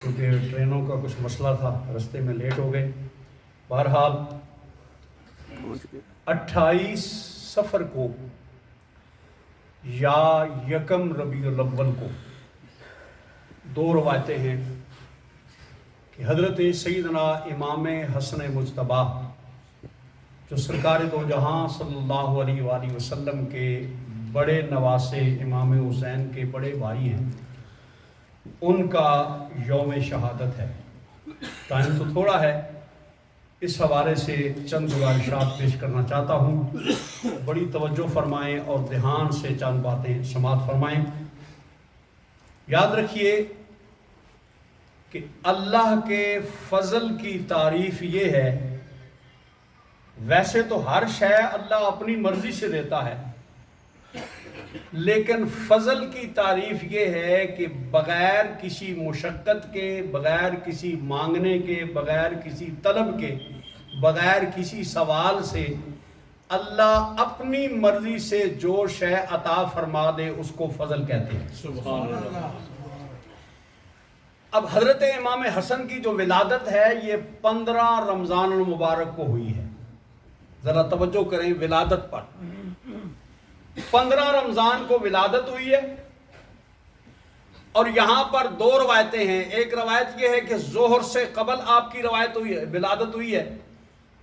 کیونکہ ٹرینوں کا کچھ مسئلہ تھا، رستے میں لیٹ ہو گئے۔ بہرحال 28 صفر کو یا یکم ربیع الاول کو دو روایتیں ہیں کہ حضرت سیدنا امام حسن مجتبیٰ جو سرکار دو جہاں صلی اللہ علیہ وآلہ وسلم کے بڑے نواسے امام حسین کے بڑے بھائی ہیں، ان کا یوم شہادت ہے۔ ٹائم تو تھوڑا ہے، اس حوالے سے چند گزارشات پیش کرنا چاہتا ہوں، بڑی توجہ فرمائیں اور دھیان سے چند باتیں سماعت فرمائیں۔ یاد رکھیے کہ اللہ کے فضل کی تعریف یہ ہے، ویسے تو ہر شے اللہ اپنی مرضی سے دیتا ہے، لیکن فضل کی تعریف یہ ہے کہ بغیر کسی مشقت کے، بغیر کسی مانگنے کے، بغیر کسی طلب کے، بغیر کسی سوال سے اللہ اپنی مرضی سے جو شے عطا فرما دے اس کو فضل کہتے ہیں۔ سبحان اللہ۔ اب حضرت امام حسن کی جو ولادت ہے یہ 15 رمضان المبارک کو ہوئی ہے۔ ذرا توجہ کریں ولادت پر۔ 15 رمضان کو ولادت ہوئی ہے، اور یہاں پر دو روایتیں ہیں۔ ایک روایت یہ ہے کہ ظہر سے قبل آپ کی روایت ہوئی ہے، ولادت ہوئی ہے،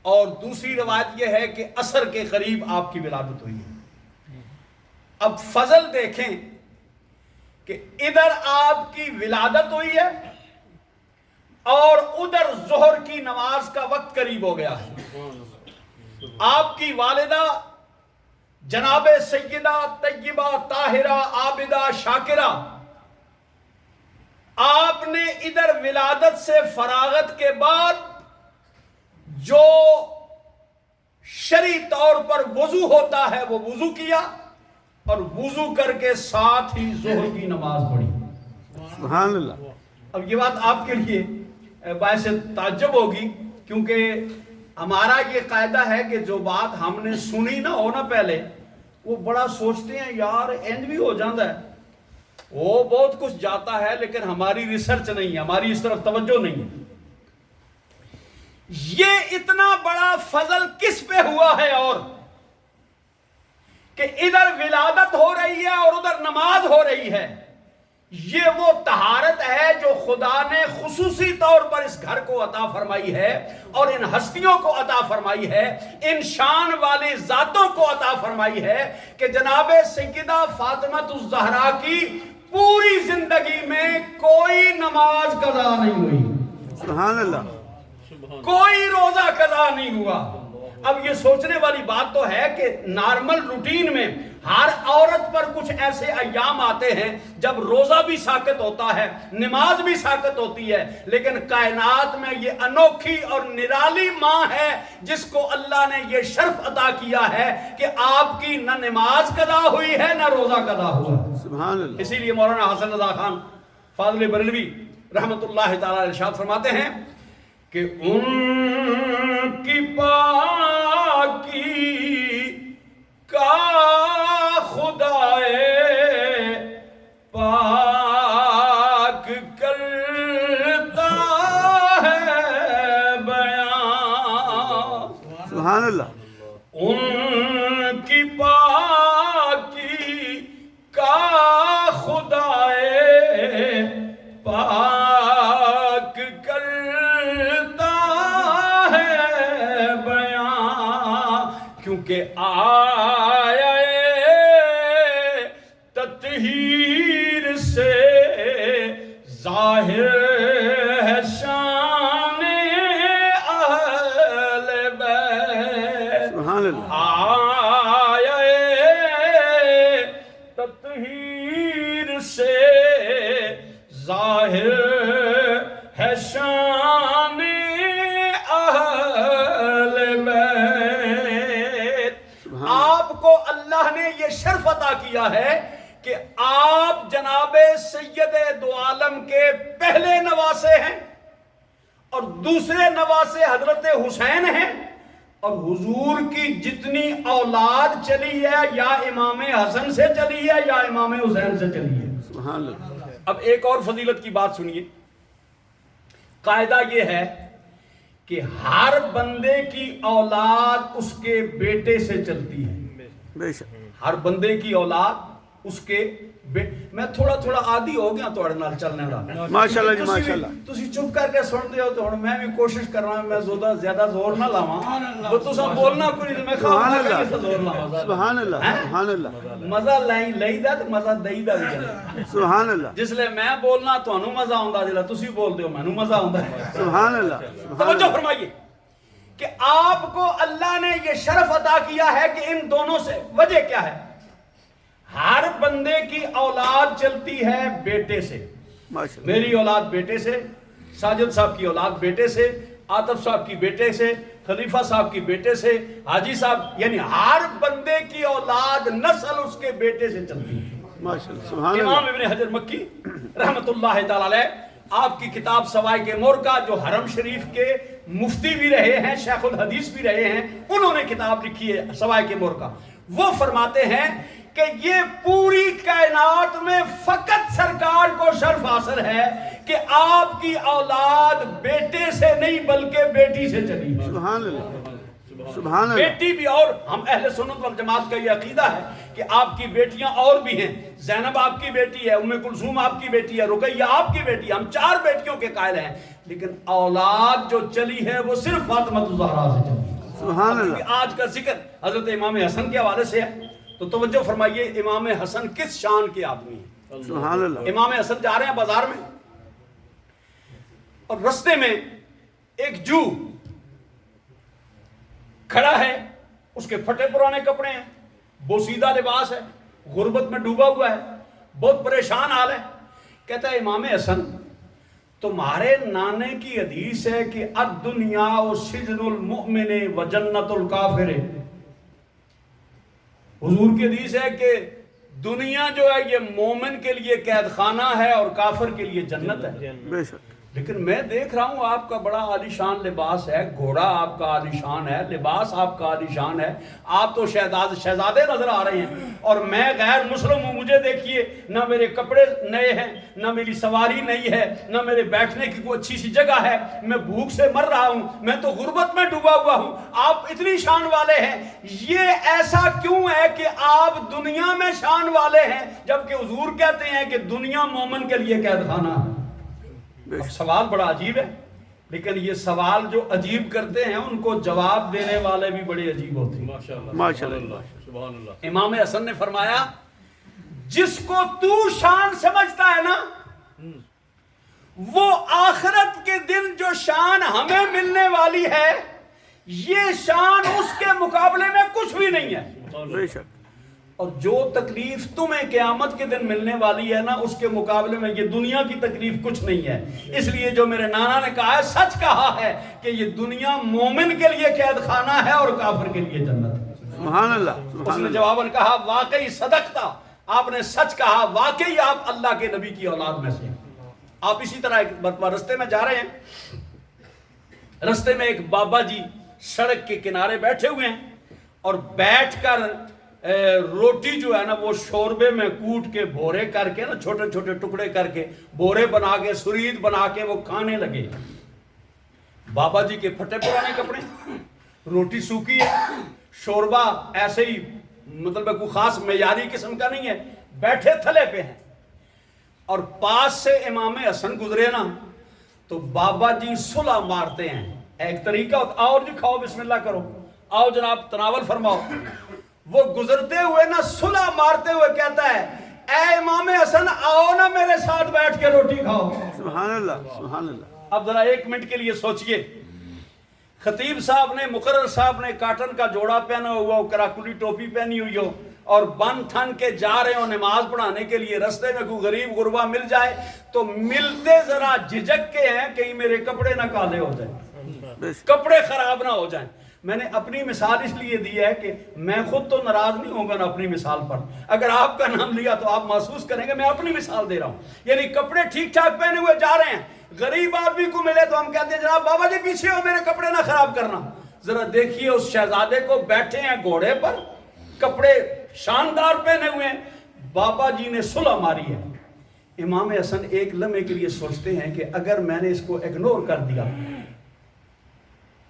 اور دوسری روایت یہ ہے کہ عصر کے قریب آپ کی ولادت ہوئی ہے۔ اب فضل دیکھیں کہ ادھر آپ کی ولادت ہوئی ہے اور ادھر ظہر کی نماز کا وقت قریب ہو گیا ہے۔ آپ کی والدہ جناب سیدہ طیبہ طاہرہ عابدہ شاکرہ، آپ نے ادھر ولادت سے فراغت کے بعد جو شرعی طور پر وضو ہوتا ہے وہ وضو کیا، اور وضو کر کے ساتھ ہی ظہر کی نماز پڑھی۔ سبحان اللہ۔ اب یہ بات آپ کے لیے باعث تعجب ہوگی، کیونکہ ہمارا یہ قاعدہ ہے کہ جو بات ہم نے سنی نہ ہو نا پہلے، وہ بڑا سوچتے ہیں یار اینج بھی ہو جاتا ہے، وہ بہت کچھ جاتا ہے، لیکن ہماری ریسرچ نہیں ہے، ہماری اس طرف توجہ نہیں ہے۔ یہ اتنا بڑا فضل کس پہ ہوا ہے اور کہ ادھر ولادت ہو رہی ہے اور ادھر نماز ہو رہی ہے؟ یہ وہ طہارت ہے جو خدا نے خصوصی طور پر اس گھر کو عطا فرمائی ہے، اور ان ہستیوں کو عطا فرمائی ہے، ان شان والی ذاتوں کو عطا فرمائی ہے کہ جناب سیدہ فاطمہ الزہرا کی پوری زندگی میں کوئی نماز قضا نہیں ہوئی۔ سبحان اللہ۔ کوئی روزہ قضا نہیں ہوا۔ اب یہ سوچنے والی بات تو ہے کہ نارمل روٹین میں ہر عورت پر کچھ ایسے ایام آتے ہیں جب روزہ بھی ساقط ہوتا ہے، نماز بھی ساقط ہوتی ہے، لیکن کائنات میں یہ انوکھی اور نرالی ماں ہے جس کو اللہ نے یہ شرف عطا کیا ہے کہ آپ کی نہ نماز قضا ہوئی ہے نہ روزہ قضا ہوا۔ سبحان اللہ۔ اسی لیے مولانا حسن رضا خان فاضل بریلوی رحمت اللہ تعالی علیہ ارشاد فرماتے ہیں کہ ان کی پاکی کا خدائے پاک کرتا ہے بیان۔ سبحان اللہ۔ ان کی پاکی کا خدائے پاک کرتا ہے بیان، کیونکہ آیا تطہیر سے ظاہر ہے شان اہل بیت۔ سبحان اللہ۔ آیا تطہیر سے ظاہر ہے شان اہل بیت۔ آپ کو اللہ نے یہ شرف عطا کیا ہے کہ آپ جناب سید دو عالم کے پہلے نواسے ہیں، اور دوسرے نواسے حضرت حسین ہیں، اور حضور کی جتنی اولاد چلی ہے یا امام حسن سے چلی ہے یا امام حسین سے چلی ہے۔ سبحان اللہ۔ اب ایک اور فضیلت کی بات سنیے قاعدہ یہ ہے کہ ہر بندے کی اولاد اس کے بیٹے سے چلتی ہے. بے شک. ہر بندے کی اولاد اس کے میں تھوڑا تھوڑا عادی ہو گیا تھوڑے نال چلنے دا. ماشاءاللہ جی ماشاءاللہ. تسی چپ کر کے سنتے ہو تو ہن میں بھی کوشش کر رہا ہوں میں زیادہ زور نہ لاواں. تو تساں بولنا کوئی نہیں میں سبحان کہاں اللہ کہ زور لاواں. سبحان اللہ سبحان اللہ مزہ لئی دا تے مزہ دئی دا بھی چلے. سبحان اللہ جس لے میں بولنا تانوں مزہ آوندا جلا تسی بول دیو مینوں مزہ آوندا ہے. سبحان اللہ سبحان توجہ اللہ. فرمائیے کہ آپ کو اللہ نے یہ شرف عطا کیا ہے کہ ان دونوں سے وجہ کیا ہے؟ ہر بندے کی اولاد چلتی ہے بیٹے سے. ماشاءاللہ. میری اولاد بیٹے سے، ساجد صاحب کی اولاد بیٹے سے، عاطف صاحب کی بیٹے سے، خلیفہ صاحب کی بیٹے سے، حاجی صاحب، یعنی ہر بندے کی اولاد نسل اس کے بیٹے سے چلتی ہے. ماشاءاللہ سبحان امام اللہ. ابن حجر مکی رحمت اللہ تعالی علیہ آپ کی کتاب سوائے مورکہ جو حرم شریف کے مفتی بھی رہے ہیں، شیخ الحدیث بھی رہے ہیں، انہوں نے کتاب لکھی ہے سوائے مورکہ. وہ فرماتے ہیں کہ یہ پوری کائنات میں فقط سرکار کو شرف حاصل ہے کہ آپ کی اولاد بیٹے سے نہیں بلکہ بیٹی سے چلی ہے. سبحان اللہ سبحان اللہ. بیٹی بھی، اور ہم اہل سنت والجماعت کا یہ عقیدہ ہے کہ آپ کی بیٹیاں اور بھی ہیں. زینب آپ کی بیٹی ہے، ام کلثوم آپ کی بیٹی ہے، رقیہ آپ کی بیٹی ہے. ہم 4 بیٹیوں کے قائل ہیں، لیکن اولاد جو چلی ہے وہ صرف فاطمہ الزہرا سے چلی ہے. سبحان اللہ. کیونکہ آج کا ذکر حضرت امام حسن کے حوالے سے ہے تو توجہ فرمائیے امام حسن کس شان کے آدمی ہیں. سبحان اللہ. امام حسن جا رہے ہیں بازار میں اور رستے میں ایک جو کھڑا ہے، اس کے پھٹے پرانے کپڑے ہیں، بوسیدہ لباس ہے، غربت میں ڈوبا ہوا ہے، بہت پریشان حال ہے. کہتا ہے امام حسن تمہارے نانے کی حدیث ہے کہ الدنیا سجن المؤمن و جنت الکافر. حضور کی حدیث ہے کہ دنیا جو ہے یہ مومن کے لیے قید خانہ ہے اور کافر کے لیے جنت ہے. بے شک. لیکن میں دیکھ رہا ہوں آپ کا بڑا عالیشان لباس ہے، گھوڑا آپ کا عالیشان ہے، لباس آپ کا عالیشان ہے، آپ تو شہزادے نظر آ رہے ہیں اور میں غیر مسلم ہوں. مجھے دیکھیے نہ میرے کپڑے نئے ہیں، نہ میری سواری نئی ہے، نہ میرے بیٹھنے کی کوئی اچھی سی جگہ ہے، میں بھوک سے مر رہا ہوں، میں تو غربت میں ڈوبا ہوا ہوں. آپ اتنی شان والے ہیں، یہ ایسا کیوں ہے کہ آپ دنیا میں شان والے ہیں جبکہ حضور کہتے ہیں کہ دنیا مومن کے لیے قید خانہ ہے. اب سوال بڑا عجیب ہے، لیکن یہ سوال جو عجیب کرتے ہیں ان کو جواب دینے والے بھی بڑے عجیب ہوتے ہیں. ماشاءاللہ. سبحان اللہ. امام حسن نے فرمایا جس کو تو شان سمجھتا ہے نا وہ آخرت کے دن جو شان ہمیں ملنے والی ہے یہ شان اس کے مقابلے میں کچھ بھی نہیں ہے. بے شک. اور جو تکلیف تمہیں قیامت کے دن ملنے والی ہے نا اس کے مقابلے میں یہ دنیا کی تکلیف کچھ نہیں ہے. اس لیے جو میرے نانا نے کہا ہے سچ کہا ہے کہ یہ دنیا مومن کے لیے قید خانہ ہے اور کافر کے لیے جنت ہے. سبحان اللہ اس سبحان نے اللہ. جواباً کہا واقعی صدقتا، آپ نے سچ کہا، واقعی آپ اللہ کے نبی کی اولاد میں سے. آپ اسی طرح ایک مرتبہ رستے میں جا رہے ہیں، رستے میں ایک بابا جی سڑک کے کنارے بیٹھے ہوئے ہیں اور بیٹھ کر روٹی جو ہے نا وہ شوربے میں کوٹ کے بھورے کر کے نا چھوٹے چھوٹے ٹکڑے کر کے بھورے بنا کے سرید بنا کے وہ کھانے لگے. بابا جی کے پھٹے پرانے کپڑے، روٹی سوکھی ہے، شوربہ ایسے ہی مطلب کوئی خاص معیاری قسم کا نہیں ہے، بیٹھے تھلے پہ ہیں اور پاس سے امام حسن گزرے نا تو بابا جی صلح مارتے ہیں. ایک طریقہ ہوتا آؤ جی کھاؤ بسم اللہ کرو، آؤ جناب تناول فرماؤ. وہ گزرتے ہوئے نا صلح مارتے ہوئے کہتا ہے اے امام حسن آؤ نا میرے ساتھ بیٹھ کے روٹی کھاؤ. سبحان اللہ سبحان اللہ. اب ذرا 1 منٹ کے لیے سوچئے، خطیب صاحب نے، مقرر صاحب نے کاٹن کا جوڑا پہنا ہوا ہو، کراکلی ٹوپی پہنی ہوئی ہو اور بن تھن کے جا رہے ہو نماز پڑھانے کے لیے، رستے میں کوئی غریب غربا مل جائے تو ملتے ذرا جھجک کے ہیں کہیں میرے کپڑے نہ کالے ہو جائیں، کپڑے خراب نہ ہو جائیں. میں نے اپنی مثال اس لیے دی ہے کہ میں خود تو ناراض نہیں ہوں گا نا اپنی مثال پر، اگر آپ کا نام لیا تو آپ محسوس کریں گے میں اپنی مثال دے رہا ہوں. یعنی کپڑے ٹھیک ٹھاک پہنے ہوئے جا رہے ہیں، غریب آدمی کو ملے تو ہم کہتے ہیں جناب بابا جی پیچھے ہو میرے کپڑے نہ خراب کرنا. ذرا دیکھیے اس شہزادے کو، بیٹھے ہیں گھوڑے پر، کپڑے شاندار پہنے ہوئے ہیں، بابا جی نے صلح ماری ہے امام حسن ایک لمحے کے لیے سوچتے ہیں کہ اگر میں نے اس کو اگنور کر دیا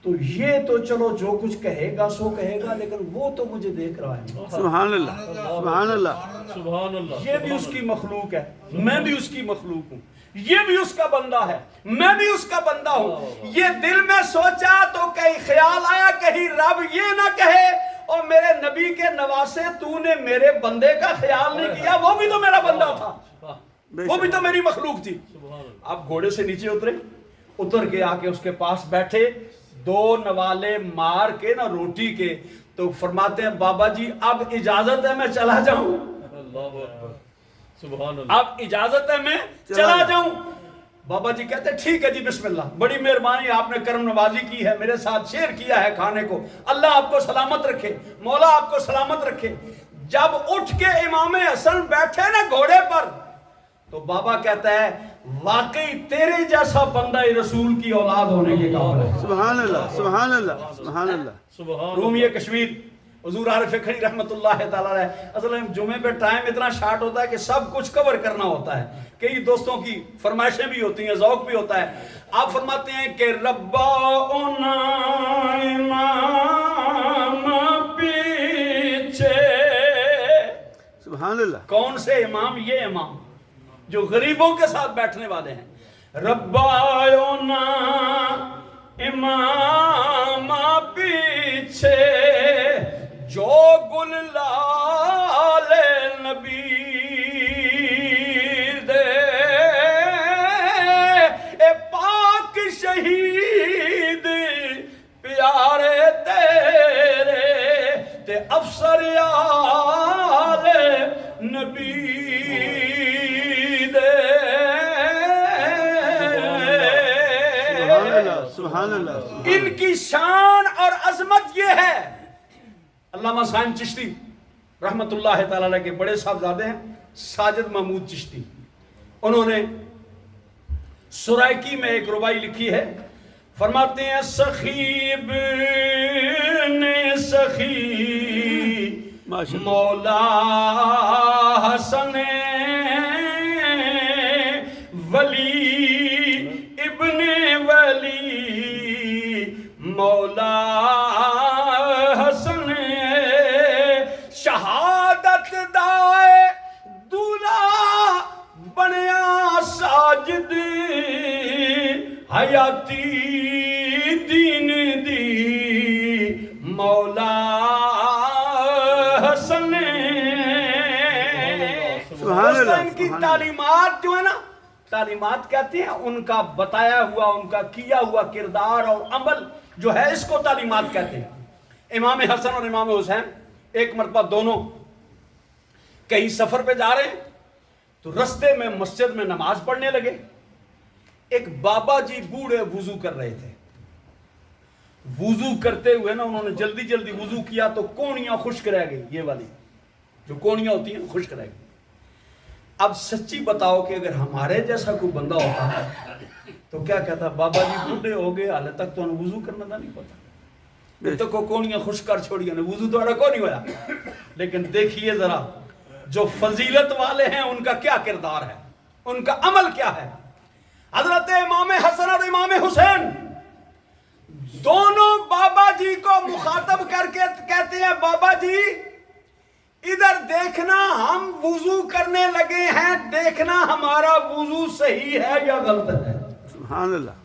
تو یہ تو چلو جو کچھ کہے گا سو کہے گا، لیکن وہ تو مجھے دیکھ رہا ہے، سبحان اللہ سبحان اللہ سبحان اللہ، یہ بھی اس کی مخلوق ہے، میں بھی اس کی مخلوق ہوں، یہ بھی اس کا بندہ ہے، میں بھی اس کا بندہ ہوں۔ یہ دل میں سوچا تو کہیں خیال آیا کہیں رب یہ نہ کہے اور میرے نبی کے نواسے تو نے میرے بندے کا خیال نہیں کیا، وہ بھی تو میرا بندہ تھا، وہ بھی تو میری مخلوق تھی۔ آپ گھوڑے سے نیچے اتر کے آ کے اس کے پاس بیٹھے، دو نوالے مار کے نا روٹی کے، تو فرماتے ہیں بابا جی اب اجازت ہے میں چلا جاؤں، اللہ اکبر، سبحان اللہ، اب اجازت ہے میں چلا جاؤں۔ بابا جی کہتے ہیں ٹھیک ہے جی بسم اللہ، بڑی مہربانی آپ نے کرم نوازی کی ہے، میرے ساتھ شیئر کیا ہے کھانے کو، اللہ آپ کو سلامت رکھے، مولا آپ کو سلامت رکھے۔ جب اٹھ کے امام حسن بیٹھے نا گھوڑے پر تو بابا کہتا ہے واقعی تیرے جیسا بندہ رسول کی اولاد ہونے کے قابل ہے۔ سبحان اللہ سبحان اللہ سبحان اللہ سبحان رومی کشمیر حضور عارف کھڑی رحمت اللہ تعالیٰ علیہ، اصل میں جمعے پہ ٹائم اتنا شارٹ ہوتا ہے کہ سب کچھ کور کرنا ہوتا ہے، کئی دوستوں کی فرمائشیں بھی ہوتی ہیں، ذوق بھی ہوتا ہے۔ آپ فرماتے ہیں کہ رباؤنا امام پیچھے، سبحان اللہ کون سے امام؟ یہ امام جو غریبوں کے ساتھ بیٹھنے والے ہیں۔ رباؤنا امام پیچھے جو گل لال نبی دے، اے پاک شہید پیارے تیرے تے افسر آل نبی دے۔ سبحان اللہ سبحان اللہ ان کی شان اور عظمت یہ ہے۔ علامہ حسین چشتی رحمت اللہ تعالیٰ علیہ کے بڑے صاحبزادے ہیں ساجد محمود چشتی، انہوں نے سرائکی میں ایک ربائی لکھی ہے، فرماتے ہیں سخیب نے سخی مولا حسن ولی ابن ولی مولا حسن شہادت دائے دولا بنیا ساجد حیاتی دین دی مولا حسن۔ سبحان اللہ ان کی تعلیمات جو ہے نا، تعلیمات کہتے ہیں ان کا بتایا ہوا، ان کا کیا ہوا کردار اور عمل جو ہے اس کو تعلیمات کہتے ہیں۔ امام حسن اور امام حسین ایک مرتبہ دونوں کہیں سفر پہ جا رہے ہیں تو رستے میں مسجد میں نماز پڑھنے لگے۔ ایک بابا جی بوڑھے وضو کر رہے تھے، وضو کرتے ہوئے نا انہوں نے جلدی جلدی وضو کیا تو کونیاں خشک رہ گئی، یہ والی جو کونیاں ہوتی ہیں خشک رہ گئی۔ اب سچی بتاؤ کہ اگر ہمارے جیسا کوئی بندہ ہوتا تو کیا کہتا؟ بابا جی بوڑھے ہو گئے حالے تک تو انہیں وضو کرنا تھا نہیں پتا، تو کو کونیاں خشک کر چھوڑی انہیں وضو تو کو نہیں ہوا۔ لیکن دیکھیے ذرا جو فضیلت والے ہیں ان کا کیا کردار ہے، ان کا عمل کیا ہے۔ حضرت امام حسن اور امام حسین دونوں بابا جی کو مخاطب کر کے کہتے ہیں بابا جی ادھر دیکھنا، ہم وضو کرنے لگے ہیں، دیکھنا ہمارا وضو صحیح ہے یا غلط ہے۔ سبحان اللہ۔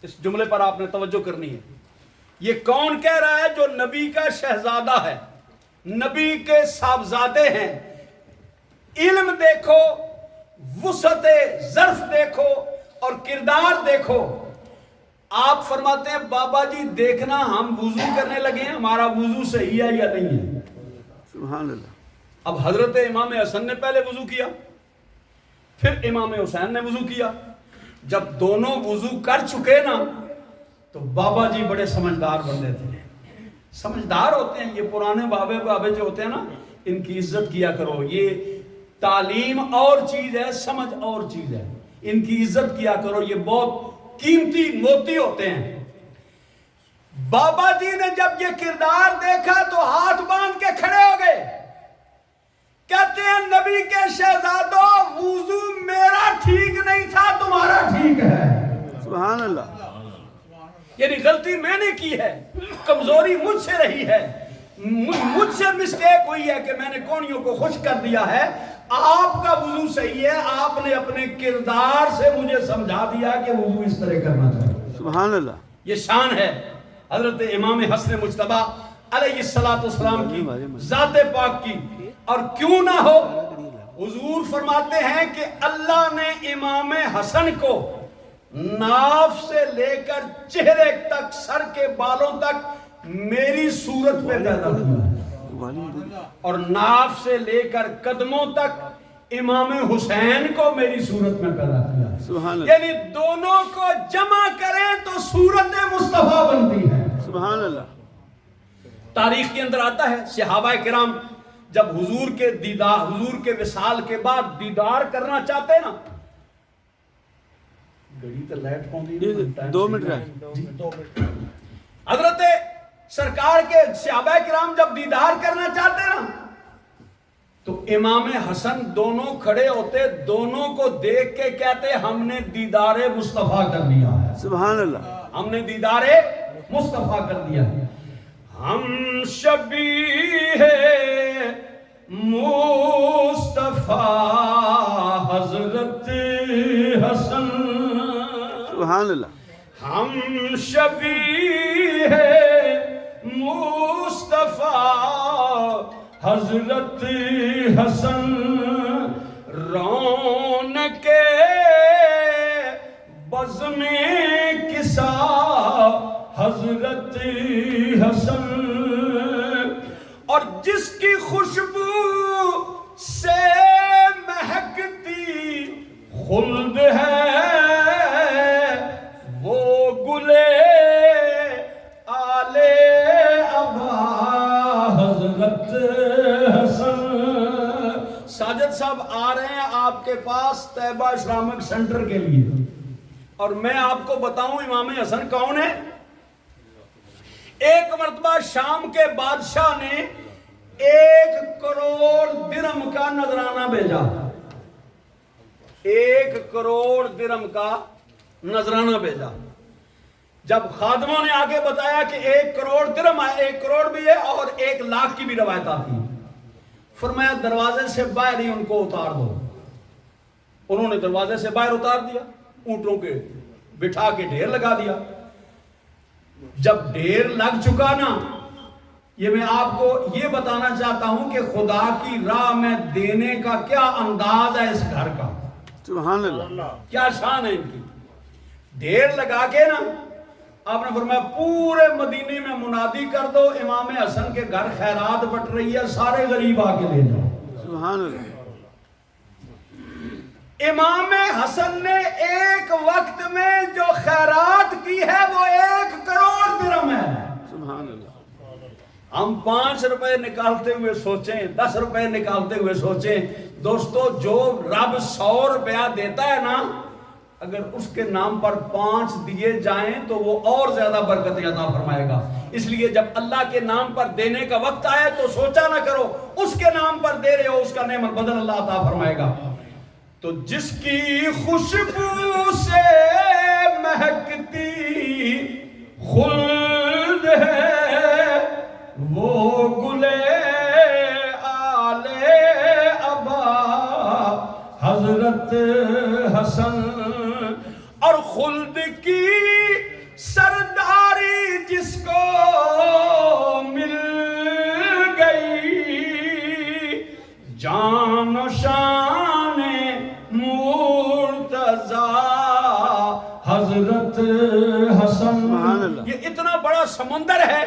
اس جملے پر آپ نے توجہ کرنی ہے۔ یہ کون کہہ رہا ہے؟ جو نبی کا شہزادہ ہے، نبی کے صاحبزادے ہیں۔ علم دیکھو، وسعت ظرف دیکھو اور کردار دیکھو۔ آپ فرماتے ہیں بابا جی دیکھنا ہم وضو کرنے لگے ہیں، ہمارا وضو صحیح ہے یا نہیں ہے۔ سبحان اللہ۔ اب حضرت امام حسن نے پہلے وضو کیا، پھر امام حسین نے وضو کیا۔ جب دونوں وضو کر چکے نا تو بابا جی بڑے سمجھدار بندے تھے، سمجھدار ہوتے ہیں یہ پرانے بابے جو ہوتے ہیں نا، ان کی عزت کیا کرو۔ یہ تعلیم اور چیز ہے، سمجھ اور چیز ہے، ان کی عزت کیا کرو، یہ بہت قیمتی موتی ہوتے ہیں۔ بابا جی نے جب یہ کردار دیکھا تو ہاتھ باندھ کے کھڑے ہو گئے کہتے ہیں نبی کے شہزادوں وضو میرا ٹھیک نہیں تھا تمہارا ٹھیک ہے. سبحان اللہ. یعنی غلطی میں نے کی ہے, کمزوری مجھ سے رہی ہے, مجھ سے مسٹیک ہوئی ہے کہ میں نے کونیوں کو خوش کر دیا ہے. آپ کا وضو صحیح ہے, آپ نے اپنے کردار سے مجھے سمجھا دیا کہ وضو اس طرح کرنا چاہیے. سبحان اللہ. یہ شان ہے حضرت امام حسن مجتبی علیہ السلام کی, ذات پاک کی. اور کیوں نہ ہو, حضور فرماتے ہیں کہ اللہ نے امام حسن کو ناف سے لے کر چہرے تک, سر کے بالوں تک میری صورت پہ پیدا کیا, اور ناف سے لے کر قدموں تک امام حسین کو میری صورت میں پیدا کیا. سبحان اللہ. یعنی دونوں کو جمع کریں تو صورت مصطفیٰ بنتی ہے. سبحان اللہ. تاریخ کے اندر آتا ہے صحابہ کرام جب حضور کے دیدار, حضور کے وصال کے بعد دیدار کرنا چاہتے نا, گھڑی تو لائٹ پاؤں 2 منٹ رہ. حضرت سرکار کے صحابہ کرام جب دیدار کرنا چاہتے نا تو امام حسن دونوں کھڑے ہوتے, دونوں کو دیکھ کے کہتے ہم نے دیدار مصطفیٰ کر لیا ہے. سبحان اللہ. ہم نے دیدار مصطفیٰ کر دیا ہے. ہم شبیہ مصطفیٰ حضرت حسن. سبحان اللہ. ہم شبیہ مصطفیٰ حضرت حسن. رونق بزم کسا حضرت حسن. اور جس کی خوشبو سے مہکتی خلد ہے وہ گلے آلے ابا حضرت حسن. ساجد صاحب آ رہے ہیں آپ کے پاس طیبہ اسلامک سینٹر کے لیے, اور میں آپ کو بتاؤں امام حسن کون ہے. ایک مرتبہ شام کے بادشاہ نے 1 کروڑ درہم کا نذرانہ بھیجا. 1 کروڑ درہم کا نذرانہ بھیجا. جب خادموں نے آگے بتایا کہ 1 کروڑ درہم ہے, 1 کروڑ بھی ہے اور 1 لاکھ کی بھی روایت آتی ہے, فرمایا دروازے سے باہر ہی ان کو اتار دو. انہوں نے دروازے سے باہر اتار دیا, اونٹوں کے بٹھا کے ڈھیر لگا دیا. جب ڈھیر لگ چکا نا, یہ میں آپ کو یہ بتانا چاہتا ہوں کہ خدا کی راہ میں دینے کا کیا انداز ہے اس گھر کا. سبحان اللہ. کیا شان ہے ان کی. ڈھیر لگا کے نا آپ نے فرمایا پورے مدینے میں منادی کر دو امام حسن کے گھر خیرات بٹ رہی ہے, سارے غریب آ کے لے جاؤ. سبحان اللہ. امام حسن نے ایک وقت میں جو خیرات کی ہے وہ 1 کروڑ درہم ہے. سبحان اللہ. ہم 5 روپے نکالتے ہوئے سوچیں, 10 روپے نکالتے ہوئے سوچیں. دوستو جو رب 100 روپیہ دیتا ہے نا, اگر اس کے نام پر 5 دیے جائیں تو وہ اور زیادہ برکتیں عطا فرمائے گا. اس لیے جب اللہ کے نام پر دینے کا وقت آئے تو سوچا نہ کرو اس کے نام پر دے رہے ہو, اس کا نعمت بدل اللہ عطا فرمائے گا. تو جس کی خوشبو سے مہکتی خلد ہے وہ گلے آلے ابا حضرت حسن. اور خلد کی سرداری جس کو مل گئی, جان و شان مرتضی حضرت حسن. یہ اتنا بڑا سمندر ہے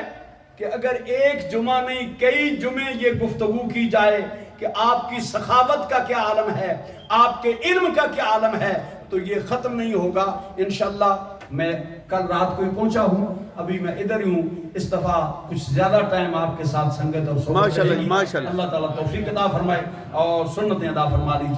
کہ اگر ایک جمعہ نہیں کئی جمعے یہ گفتگو کی جائے کہ آپ کی سخاوت کا کیا عالم ہے, آپ کے علم کا کیا عالم ہے, تو یہ ختم نہیں ہوگا. انشاءاللہ میں کل رات کو ہی پہنچا ہوں, ابھی میں ادھر ہی ہوں. اس دفعہ کچھ زیادہ ٹائم آپ کے ساتھ سنگت اور صحبت رہے گی. اللہ تعالیٰ توفیق عطا فرمائے اور سنتیں عطا فرما لیجیے.